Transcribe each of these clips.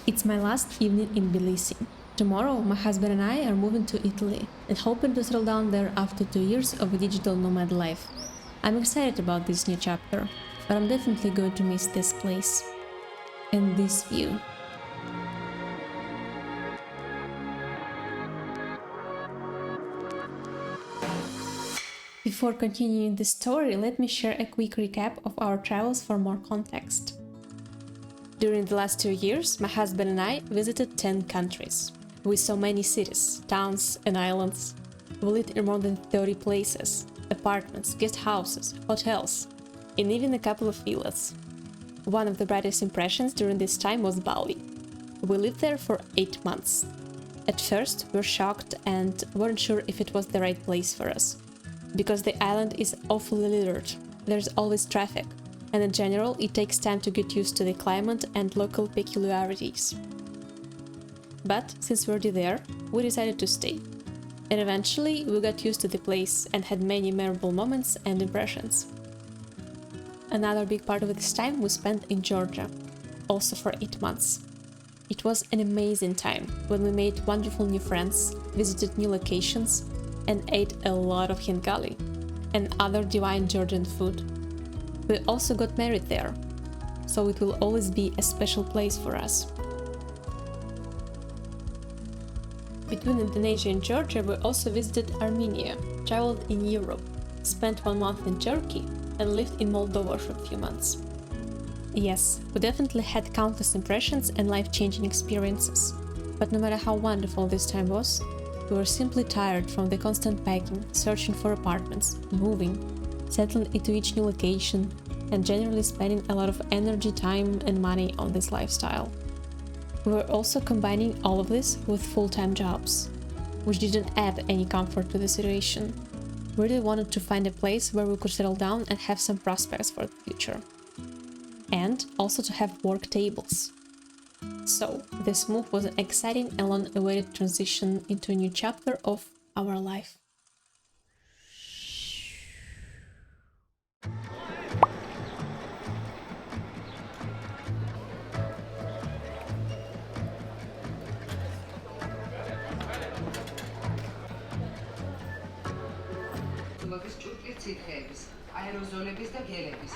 It's my last evening in Tbilisi. Tomorrow, my husband and I are moving to Italy and hoping to settle down there after 2 years of a digital nomad life. I'm excited about this new chapter, but I'm definitely going to miss this place and this view. Before continuing the story, let me share a quick recap of our travels for more context. During the last 2 years, my husband and I visited 10 countries. We saw many cities, towns and islands. We lived in more than 30 places, apartments, guest houses, hotels, and even a couple of villas. One of the brightest impressions during this time was Bali. We lived there for 8 months. At first, we were shocked and weren't sure if it was the right place for us. Because the island is awfully littered, there's always traffic, and in general it takes time to get used to the climate and local peculiarities. But since we're already there, we decided to stay. And eventually we got used to the place and had many memorable moments and impressions. Another big part of this time we spent in Georgia, also for 8 months. It was an amazing time when we made wonderful new friends, visited new locations, and ate a lot of hingali and other divine Georgian food. We also got married there, so it will always be a special place for us. Between Indonesia and Georgia, we also visited Armenia, traveled in Europe, spent 1 month in Turkey, and lived in Moldova for a few months. Yes, we definitely had countless impressions and life-changing experiences, but no matter how wonderful this time was, we were simply tired from the constant packing, searching for apartments, moving, settling into each new location, and generally spending a lot of energy, time, and money on this lifestyle. We were also combining all of this with full-time jobs, which didn't add any comfort to the situation. We really wanted to find a place where we could settle down and have some prospects for the future. And also to have work tables. So, this move was an exciting and long-awaited transition into a new chapter of our life. აეროზოლების და გელების.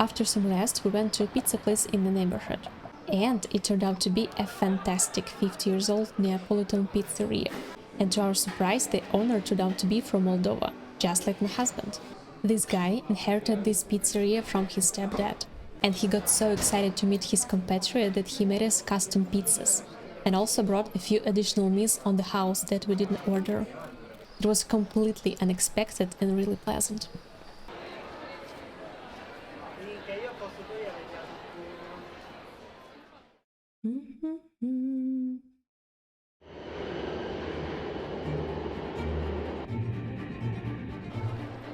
After some rest, we went to a pizza place in the neighborhood. And it turned out to be a fantastic 50-year-old Neapolitan pizzeria. And to our surprise, the owner turned out to be from Moldova, just like my husband. This guy inherited this pizzeria from his stepdad. And he got so excited to meet his compatriot that he made us custom pizzas. And also brought a few additional meals on the house that we didn't order. It was completely unexpected and really pleasant.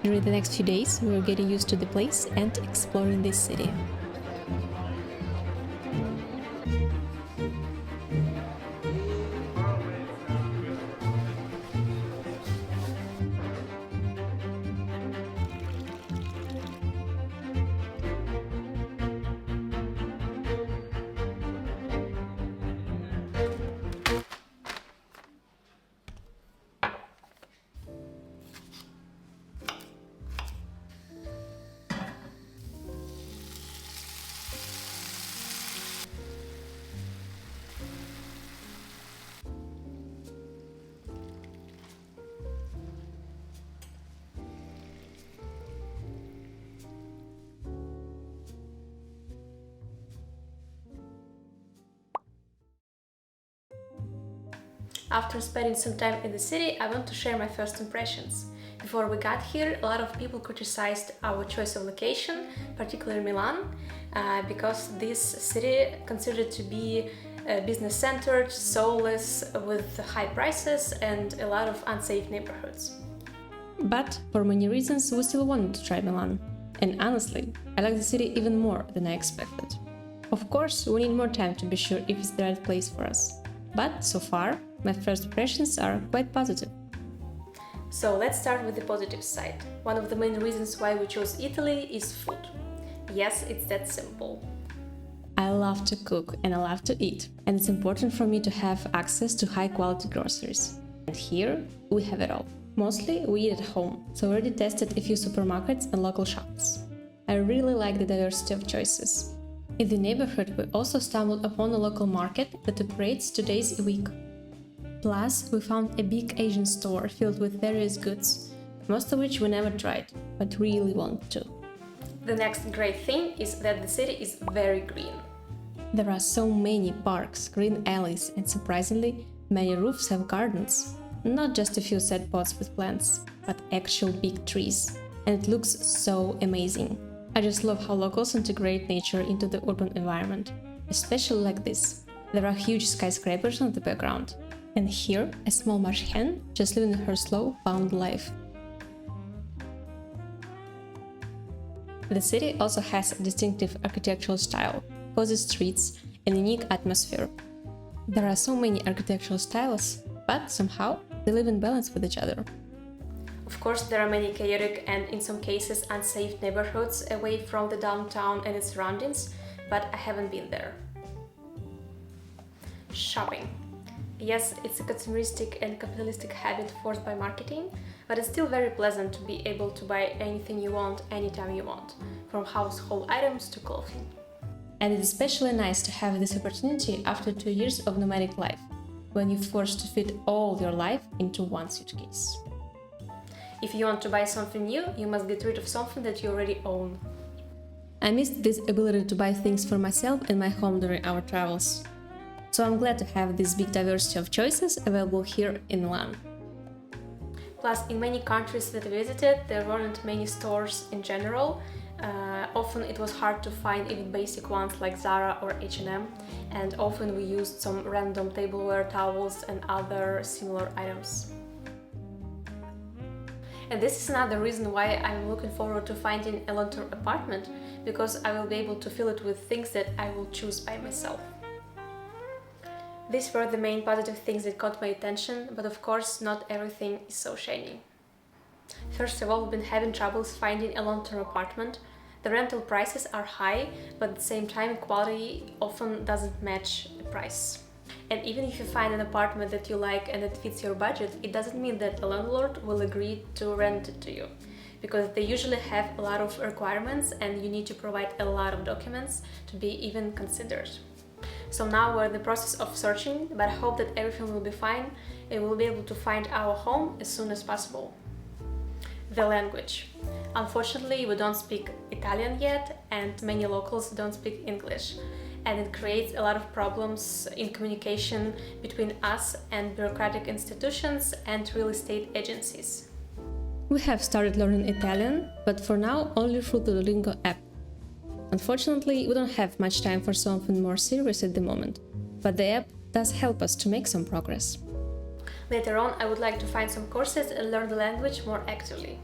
During the next few days, we were getting used to the place and exploring this city. After spending some time in the city, I want to share my first impressions. Before we got here, a lot of people criticized our choice of location, particularly Milan, because this city considered to be business-centered, soulless, with high prices and a lot of unsafe neighborhoods. But for many reasons, we still wanted to try Milan. And honestly, I like the city even more than I expected. Of course, we need more time to be sure if it's the right place for us. But so far, my first impressions are quite positive. So let's start with the positive side. One of the main reasons why we chose Italy is food. Yes, it's that simple. I love to cook and I love to eat, and it's important for me to have access to high-quality groceries. And here, we have it all. Mostly, we eat at home, so I already tested a few supermarkets and local shops. I really like the diversity of choices. In the neighborhood, we also stumbled upon a local market that operates 2 days a week. Plus, we found a big Asian store filled with various goods, most of which we never tried, but really want to. The next great thing is that the city is very green. There are so many parks, green alleys, and surprisingly, many roofs have gardens. Not just a few set pots with plants, but actual big trees. And it looks so amazing. I just love how locals integrate nature into the urban environment, especially like this. There are huge skyscrapers on the background. And here, a small marsh hen just living her slow, bound life. The city also has a distinctive architectural style, cozy streets, and unique atmosphere. There are so many architectural styles, but somehow they live in balance with each other. Of course, there are many chaotic and, in some cases, unsafe neighborhoods away from the downtown and its surroundings, but I haven't been there. Shopping. Yes, it's a consumeristic and capitalistic habit forced by marketing, but it's still very pleasant to be able to buy anything you want, anytime you want, from household items to clothing. And it's especially nice to have this opportunity after 2 years of nomadic life, when you're forced to fit all your life into one suitcase. If you want to buy something new, you must get rid of something that you already own. I missed this ability to buy things for myself and my home during our travels. So I'm glad to have this big diversity of choices available here in Milan. Plus, in many countries that I visited, there weren't many stores in general. Often it was hard to find even basic ones like Zara or H&M, and often we used some random tableware, towels and other similar items. And this is another reason why I'm looking forward to finding a long-term apartment, because I will be able to fill it with things that I will choose by myself. These were the main positive things that caught my attention, but of course not everything is so shiny. First of all, we've been having troubles finding a long-term apartment. The rental prices are high, but at the same time quality often doesn't match the price. And even if you find an apartment that you like and that fits your budget, it doesn't mean that a landlord will agree to rent it to you, because they usually have a lot of requirements and you need to provide a lot of documents to be even considered. So now we're in the process of searching, but I hope that everything will be fine and we'll be able to find our home as soon as possible. The language. Unfortunately, we don't speak Italian yet, and many locals don't speak English, and it creates a lot of problems in communication between us and bureaucratic institutions and real estate agencies. We have started learning Italian, but for now only through the Duolingo app. Unfortunately, we don't have much time for something more serious at the moment, but the app does help us to make some progress. Later on, I would like to find some courses and learn the language more actively.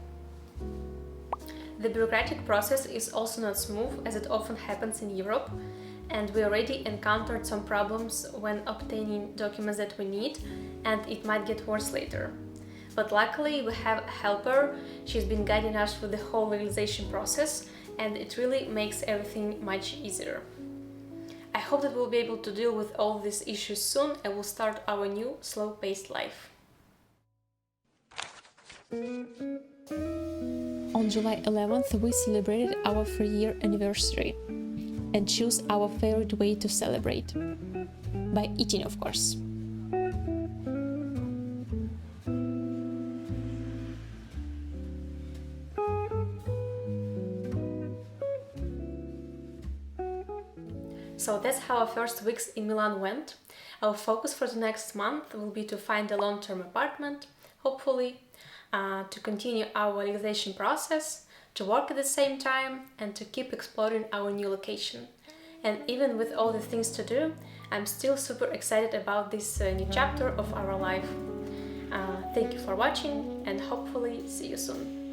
The bureaucratic process is also not smooth, as it often happens in Europe, and we already encountered some problems when obtaining documents that we need, and it might get worse later. But luckily, we have a helper. She's been guiding us through the whole legalization process, and it really makes everything much easier. I hope that we'll be able to deal with all these issues soon and we'll start our new slow-paced life. On July 11th, we celebrated our 3-year anniversary and chose our favorite way to celebrate. By eating, of course. So that's how our first weeks in Milan went. Our focus for the next month will be to find a long-term apartment, hopefully, to continue our legalization process, to work at the same time, and to keep exploring our new location. And even with all the things to do, I'm still super excited about this new chapter of our life. Thank you for watching and hopefully see you soon.